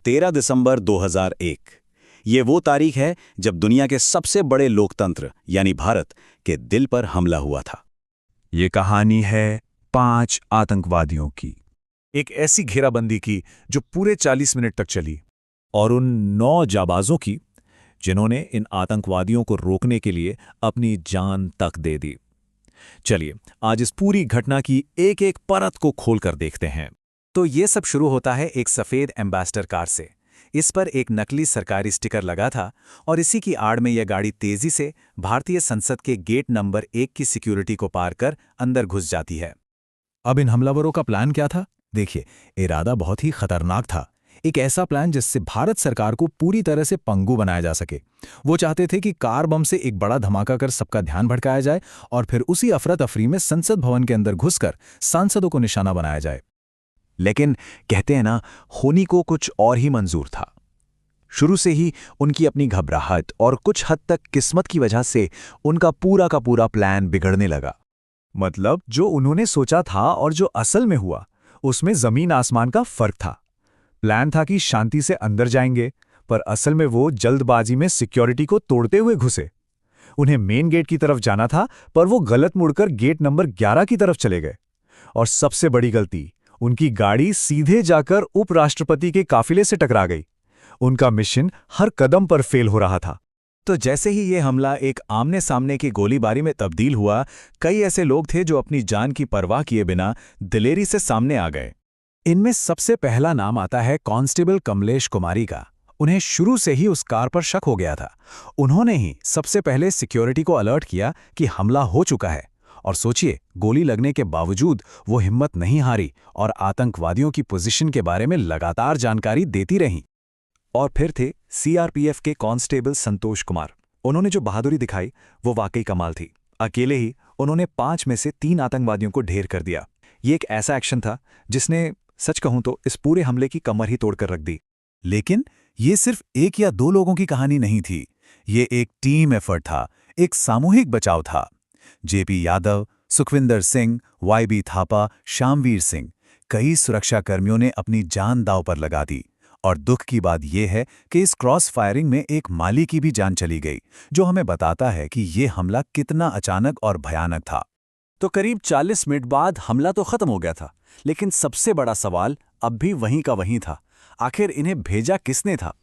13 दिसंबर 2001। ये वो तारीख है जब दुनिया के सबसे बड़े लोकतंत्र यानी भारत के दिल पर हमला हुआ था। ये कहानी है 5 आतंकवादियों की। एक ऐसी घेराबंदी की जो पूरे 40 मिनट तक चली, और उन 9 जाबाजों की जिन्होंने इन आतंकवादियों को रोकने के लिए अपनी जान तक दे दी। चलिए आज इस पूरी घटना की एक एक परत को खोलकर देखते हैं। तो ये सब शुरू होता है एक सफेद एम्बेसडर कार से। इस पर एक नकली सरकारी स्टिकर लगा था और इसी की आड़ में यह गाड़ी तेजी से भारतीय संसद के गेट नंबर 1 की सिक्योरिटी को पार कर अंदर घुस जाती है। अब इन हमलावरों का प्लान क्या था? देखिए, इरादा बहुत ही खतरनाक था। एक ऐसा प्लान जिससे भारत सरकार को पूरी तरह से पंगु बनाया जा सके। वो चाहते थे कि कार बम से एक बड़ा धमाका कर सबका ध्यान भटकाया जाए और फिर उसी अफरा तफरी में संसद भवन के अंदर घुसकर सांसदों को निशाना बनाया जाए। लेकिन कहते हैं ना, होनी को कुछ और ही मंजूर था। शुरू से ही उनकी अपनी घबराहट और कुछ हद तक किस्मत की वजह से उनका पूरा का पूरा प्लान बिगड़ने लगा। मतलब जो उन्होंने सोचा था और जो असल में हुआ, उसमें जमीन आसमान का फर्क था। प्लान था कि शांति से अंदर जाएंगे, पर असल में वो जल्दबाजी में सिक्योरिटी को तोड़ते हुए घुसे। उन्हें मेन गेट की तरफ जाना था, पर वो गलत मुड़कर गेट नंबर 11 की तरफ चले गए। और सबसे बड़ी गलती, उनकी गाड़ी सीधे जाकर उपराष्ट्रपति के काफिले से टकरा गई। उनका मिशन हर कदम पर फेल हो रहा था। तो जैसे ही ये हमला एक आमने सामने की गोलीबारी में तब्दील हुआ, कई ऐसे लोग थे जो अपनी जान की परवाह किए बिना दिलेरी से सामने आ गए। इनमें सबसे पहला नाम आता है कांस्टेबल कमलेश कुमारी का। उन्हें शुरू से ही उस कार पर शक हो गया था। उन्होंने ही सबसे पहले सिक्योरिटी को अलर्ट किया कि हमला हो चुका है। और सोचिए, गोली लगने के बावजूद वो हिम्मत नहीं हारी और आतंकवादियों की पोजीशन के बारे में लगातार जानकारी देती रहीं। और फिर थे सीआरपीएफ के कांस्टेबल संतोष कुमार। उन्होंने जो बहादुरी दिखाई वो वाकई कमाल थी। अकेले ही उन्होंने 5 में से 3 आतंकवादियों को ढेर कर दिया। ये एक ऐसा एक्शन था जिसने, सच कहूं तो, इस पूरे हमले की कमर ही तोड़कर रख दी। लेकिन ये सिर्फ 1 या 2 लोगों की कहानी नहीं थी। ये एक टीम एफर्ट था, एक सामूहिक बचाव था। जेपी यादव, सुखविंदर सिंह, वाईबी थापा, श्यामवीर सिंह, कई सुरक्षाकर्मियों ने अपनी जान दांव पर लगा दी। और दुख की बात यह है कि इस क्रॉस फायरिंग में एक माली की भी जान चली गई, जो हमें बताता है कि यह हमला कितना अचानक और भयानक था। तो करीब 40 मिनट बाद हमला तो खत्म हो गया था, लेकिन सबसे बड़ा सवाल अब भी वहीं का वहीं था। आखिर इन्हें भेजा किसने था?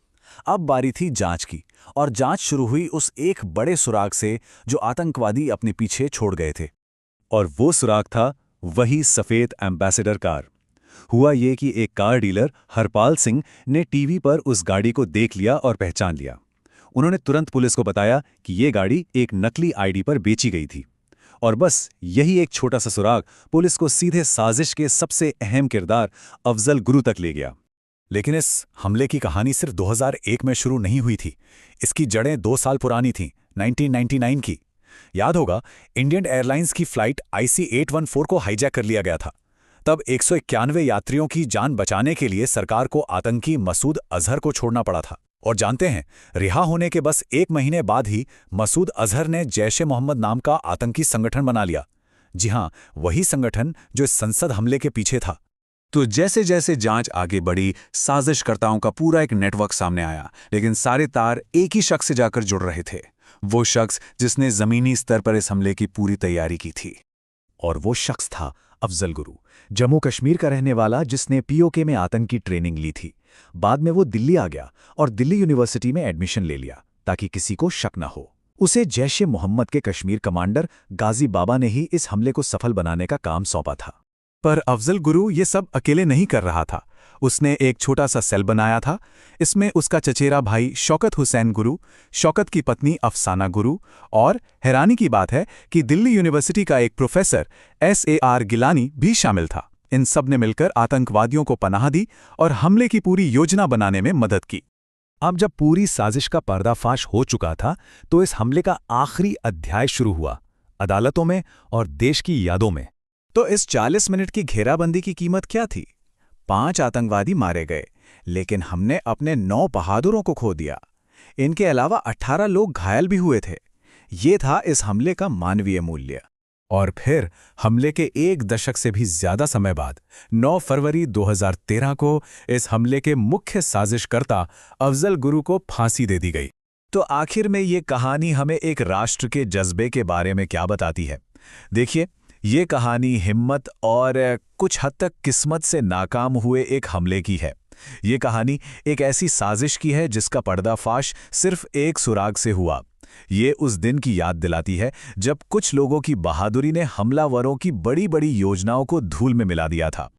अब बारी थी जांच की, और जांच शुरू हुई उस एक बड़े सुराग से जो आतंकवादी अपने पीछे छोड़ गए थे। और वो सुराग था वही सफेद एम्बेसडर कार। हुआ ये कि एक कार डीलर हरपाल सिंह ने टीवी पर उस गाड़ी को देख लिया और पहचान लिया। उन्होंने तुरंत पुलिस को बताया कि ये गाड़ी एक नकली आईडी पर बेची गई थी। और बस यही एक छोटा सा सुराग पुलिस को सीधे साजिश के सबसे अहम किरदार अफजल गुरु तक ले गया। लेकिन इस हमले की कहानी सिर्फ 2001 में शुरू नहीं हुई थी। इसकी जड़ें 2 साल पुरानी थीं, 1999 की। याद होगा, इंडियन एयरलाइंस की फ्लाइट IC-814 को हाईजैक कर लिया गया था। तब 191 यात्रियों की जान बचाने के लिए सरकार को आतंकी मसूद अजहर को छोड़ना पड़ा था। और जानते हैं, रिहा होने के बस 1 महीने बाद ही मसूद अजहर ने जैश-ए-मोहम्मद नाम का आतंकी संगठन बना लिया। जी हां, वही संगठन जो इस संसद हमले के पीछे था। तो जैसे जैसे जांच आगे बढ़ी, साजिशकर्ताओं का पूरा एक नेटवर्क सामने आया, लेकिन सारे तार एक ही शख्स से जाकर जुड़ रहे थे। वो शख्स जिसने जमीनी स्तर पर इस हमले की पूरी तैयारी की थी। और वो शख्स था अफजल गुरु, जम्मू कश्मीर का रहने वाला, जिसने POK में आतंकी ट्रेनिंग ली थी। बाद में वो दिल्ली आ गया और दिल्ली यूनिवर्सिटी में एडमिशन ले लिया ताकि किसी को शक न हो। उसे जैश-ए-मोहम्मद के कश्मीर कमांडर गाजी बाबा ने ही इस हमले को सफल बनाने का काम सौंपा था। पर अफजल गुरु ये सब अकेले नहीं कर रहा था। उसने एक छोटा सा सेल बनाया था। इसमें उसका चचेरा भाई शौकत हुसैन गुरु, शौकत की पत्नी अफसाना गुरु, और हैरानी की बात है कि दिल्ली यूनिवर्सिटी का एक प्रोफेसर SAR गिलानी भी शामिल था। इन सब ने मिलकर आतंकवादियों को पनाह दी और हमले की पूरी योजना बनाने में मदद की। अब जब पूरी साजिश का पर्दाफाश हो चुका था, तो इस हमले का आखिरी अध्याय शुरू हुआ, अदालतों में और देश की यादों में। तो इस 40 मिनट की घेराबंदी की कीमत क्या थी? 5 आतंकवादी मारे गए, लेकिन हमने अपने 9 बहादुरों को खो दिया। इनके अलावा 18 लोग घायल भी हुए थे। ये था इस हमले का मानवीय मूल्य। और फिर हमले के एक दशक से भी ज्यादा समय बाद 9 फरवरी 2013 को इस हमले के मुख्य साजिशकर्ता अफजल गुरु को फांसी दे दी गई। तो आखिर में ये कहानी हमें एक राष्ट्र के जज्बे के बारे में क्या बताती है? देखिए, ये कहानी हिम्मत और कुछ हद तक किस्मत से नाकाम हुए एक हमले की है। ये कहानी एक ऐसी साजिश की है जिसका पर्दाफाश सिर्फ एक सुराग से हुआ। ये उस दिन की याद दिलाती है जब कुछ लोगों की बहादुरी ने हमलावरों की बड़ी बड़ी योजनाओं को धूल में मिला दिया था।